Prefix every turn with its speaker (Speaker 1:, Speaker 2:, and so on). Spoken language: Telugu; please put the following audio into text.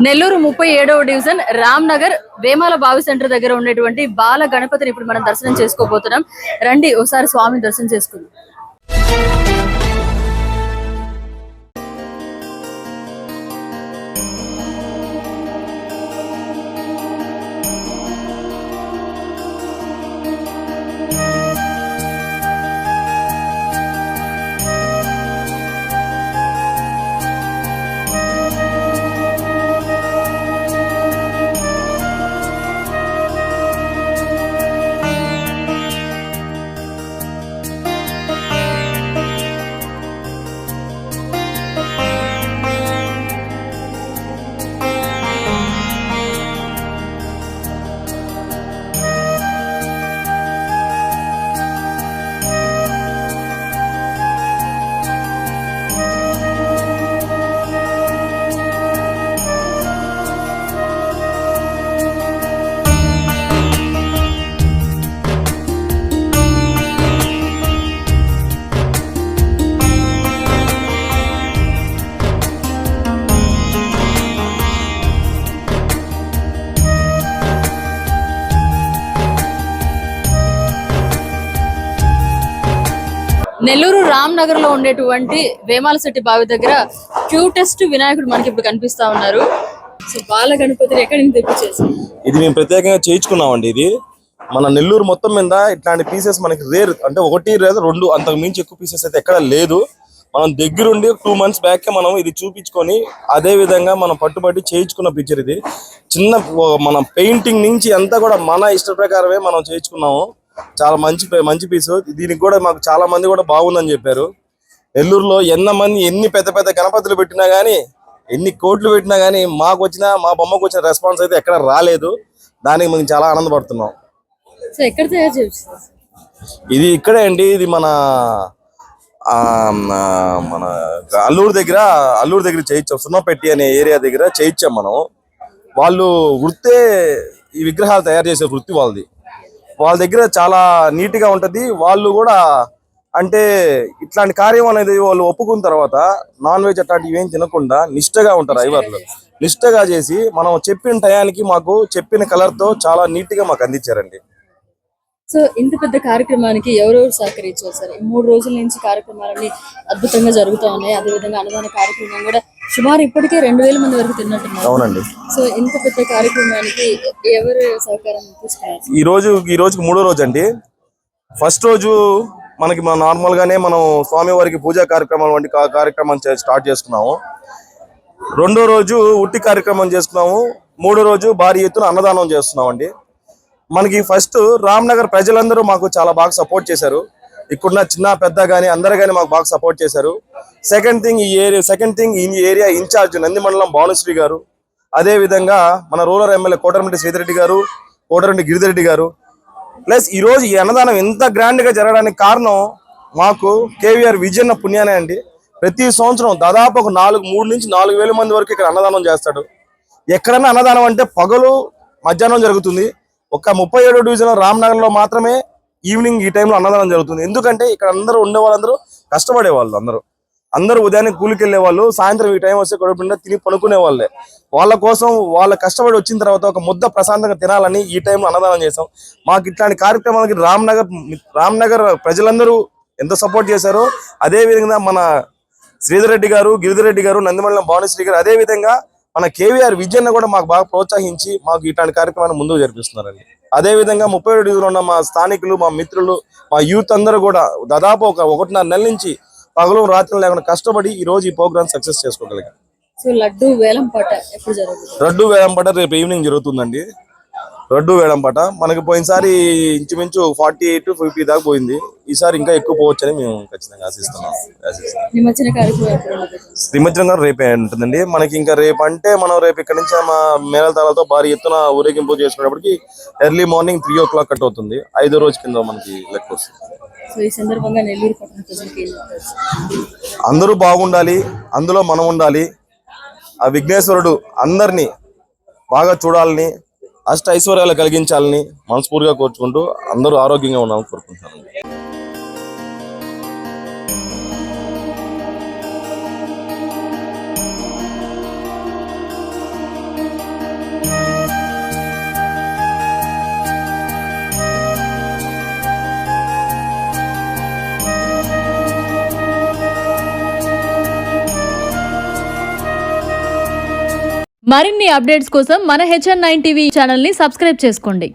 Speaker 1: నెల్లూరు 37వ డివిజన్ రామ్ నగర్ వేమాల బావి సెంటర్ దగ్గర ఉన్నటువంటి బాల గణపతిని ఇప్పుడు మనం దర్శనం చేసుకోబోతున్నాం. రండి ఒకసారి స్వామిని దర్శనం చేసుకుందాం. నెల్లూరు రామ్ నగర్ లో ఉండేటువంటి వేమాలశెట్టి బావి దగ్గర క్యూటెస్ట్ వినాయకుడు మనకి ఇప్పుడు కనిపిస్తా ఉన్నారు. సో బాల గణపతిని ఎక్కడి నుంచి తెప్పించేసి
Speaker 2: ఇది మేము ప్రత్యేకంగా చేయించుకున్నామండి. ఇది మన నెల్లూరు మొత్తం మీద ఇట్లాంటి పీసెస్ మనకి రేర్, అంటే ఒకటి లేదా రెండు, అంతకు మించి ఎక్కువ పీసెస్ అయితే ఎక్కడ లేదు. మనం దగ్గరుండి 2 months బ్యాక్ మనం ఇది చూపించుకొని అదే విధంగా మనం పట్టుబట్టి చేయించుకున్న పిక్చర్. ఇది చిన్న మన పెయింటింగ్ నుంచి అంతా కూడా మన ఇష్ట ప్రకారమే మనం చేయించుకున్నాము. చాలా మంచి పీసు. దీనికి కూడా మాకు చాలా మంది కూడా బాగుందని చెప్పారు. నెల్లూరులో ఎన్ని పెద్ద పెద్ద గణపతులు పెట్టినా గానీ, ఎన్ని కోట్లు పెట్టినా గానీ మా బొమ్మకు వచ్చిన రెస్పాన్స్ అయితే ఎక్కడ రాలేదు. దానికి మేము చాలా ఆనందపడుతున్నాం. ఇది ఇక్కడే అండి. ఇది మన అల్లూరు దగ్గర చేయించాం. సున్నపెట్టి అనే ఏరియా దగ్గర చేయించాం మనం. వాళ్ళు వృత్తే ఈ విగ్రహాలు తయారు చేసే వృత్తి వాళ్ళది. వాళ్ళ దగ్గర చాలా నీట్ గా ఉంటది. వాళ్ళు కూడా అంటే ఇట్లాంటి కార్యం అనేది వాళ్ళు ఒప్పుకున్న తర్వాత నాన్ వెజ్ అట్లాంటివి ఏం తినకుండా నిష్టగా ఉంటారు. ఐవర్లు నిష్టగా చేసి మనం చెప్పిన టయానికి మాకు చెప్పిన కలర్ తో చాలా నీట్ గా మాకు అందించారండి.
Speaker 1: సో ఇంత పెద్ద కార్యక్రమానికి ఎవరెవరు సహకరించారు సార్? 3 రోజుల నుంచి కార్యక్రమాలన్నీ అద్భుతంగా జరుగుతూ ఉన్నాయి. అదేవిధంగా అన్నదాన కార్యక్రమం కూడా సుమారు ఇప్పటికే 2000 మంది వరకు తిన్నట్టున్నారు.
Speaker 2: అవునండి.
Speaker 1: సో ఇంత పెద్ద కార్యక్రమానికి ఎవరు సహకారం తీసుకున్నారు?
Speaker 2: ఈ రోజుకి 3వ రోజు అండి. ఫస్ట్ రోజు మనకి నార్మల్ గానే మనం స్వామివారికి పూజా కార్యక్రమాలు వంటి కార్యక్రమం స్టార్ట్ చేసుకున్నాము. 2వ రోజు ఉట్టి కార్యక్రమం చేసుకున్నాము. 3వ రోజు భారీ ఎత్తున అన్నదానం చేస్తున్నాం అండి. మనకి ఫస్ట్ రామ్ నగర్ ప్రజలందరూ మాకు చాలా బాగా సపోర్ట్ చేశారు. ఇక్కడున్న చిన్న పెద్ద గానీ అందరు కానీ మాకు బాగా సపోర్ట్ చేశారు. సెకండ్ థింగ్ ఈ ఏరియా ఇన్ఛార్జ్ నందిమండలం భానుశ్రీ గారు, అదే విధంగా మన రూరల్ ఎమ్మెల్యే కోటమిరెడ్డి శ్రీధర్రెడ్డి గారు, కోటరెడ్డి గిరిధరెడ్డి గారు. ప్లస్ ఈ రోజు ఈ అన్నదానం ఎంత గ్రాండ్ గా జరగడానికి కారణం మాకు కేవీఆర్ విజయన్న పుణ్యానే అండి. ప్రతి సంవత్సరం దాదాపు ఒక 3 నుంచి 4,000 మంది వరకు ఇక్కడ అన్నదానం చేస్తాడు. ఎక్కడన్నా అన్నదానం అంటే పగలు మధ్యాహ్నం జరుగుతుంది. ఒక 37వ డివిజన్ రామ్నగర్ లో మాత్రమే ఈవినింగ్ ఈ టైంలో అన్నదానం జరుగుతుంది. ఎందుకంటే ఇక్కడ అందరూ ఉండే వాళ్ళందరూ కష్టపడే వాళ్ళు, అందరూ ఉదయాన్నే కూలికి వెళ్ళే వాళ్ళు, సాయంత్రం ఈ టైం వస్తే కడుపుండా తిని పనుకునే వాళ్ళే. వాళ్ళ కోసం వాళ్ళ కష్టపడి వచ్చిన తర్వాత ఒక ముద్ద ప్రశాంతంగా తినాలని ఈ టైంలో అన్నదానం చేసాం. మాకు ఇట్లాంటి కార్యక్రమాలకి రామ్ నగర్ ప్రజలందరూ ఎంత సపోర్ట్ చేశారో, అదే విధంగా మన శ్రీధర్రెడ్డి గారు, గిరిధరెడ్డి గారు, నందిమండలం భానుశ్రీ గారు, అదే విధంగా మన కేవీఆర్ విజయన్న కూడా మాకు బాగా ప్రోత్సహించి మాకు ఇట్లాంటి కార్యక్రమాన్ని ముందుకు జరిపిస్తున్నారండి. అదే విధంగా 37వ డివిజన్లో ఉన్న మా స్థానికులు, మా మిత్రులు, మా యూత్ అందరూ కూడా దాదాపు ఒక 1.5 నెలల నుంచి పగలు రాత్రులు లేకుండా కష్టపడి ఈ రోజు ఈ ప్రోగ్రామ్ సక్సెస్ చేసుకోగలిగాం.
Speaker 1: సో లడ్డు వేలంపాట ఎప్పుడు జరుగుతుంది?
Speaker 2: లడ్డు వేలంపాట రేపు ఈవినింగ్ జరుగుతుందండి. లడ్డు వేలంపాట మనకి పోయినసారి ఇంచుమించు 40 to 50 దాకా పోయింది. ఈసారి ఇంకా ఎక్కువ పోవచ్చని మేము ఖచ్చితంగా ఆశిస్తున్నాం. నిమజ్జనం రేపే ఉంటుందండి మనకి. ఇంకా రేపు అంటే మనం రేపు ఇక్కడ నుంచి మా మేళతాళాలతో భారీ ఎత్తున ఊరేగింపు చేసుకునేప్పటికి ఎర్లీ మార్నింగ్ 3 o'clock కట్ అవుతుంది. 5వ రోజు కింద మనకి లెక్క వస్తుంది. అందరూ బాగుండాలి, అందులో మనం ఉండాలి. ఆ విఘ్నేశ్వరుడు అందరినీ బాగా చూడాలని, అష్ట ఐశ్వర్యాలు కలిగించాలని మనస్ఫూర్తిగా కోరుకుంటూ అందరూ ఆరోగ్యంగా ఉండాలని కోరుకుంటున్నాను.
Speaker 3: మరిన్ని అప్డేట్స్ కోసం మన HN9 టీవీ ఛానల్ ని సబ్స్క్రైబ్ చేసుకోండి.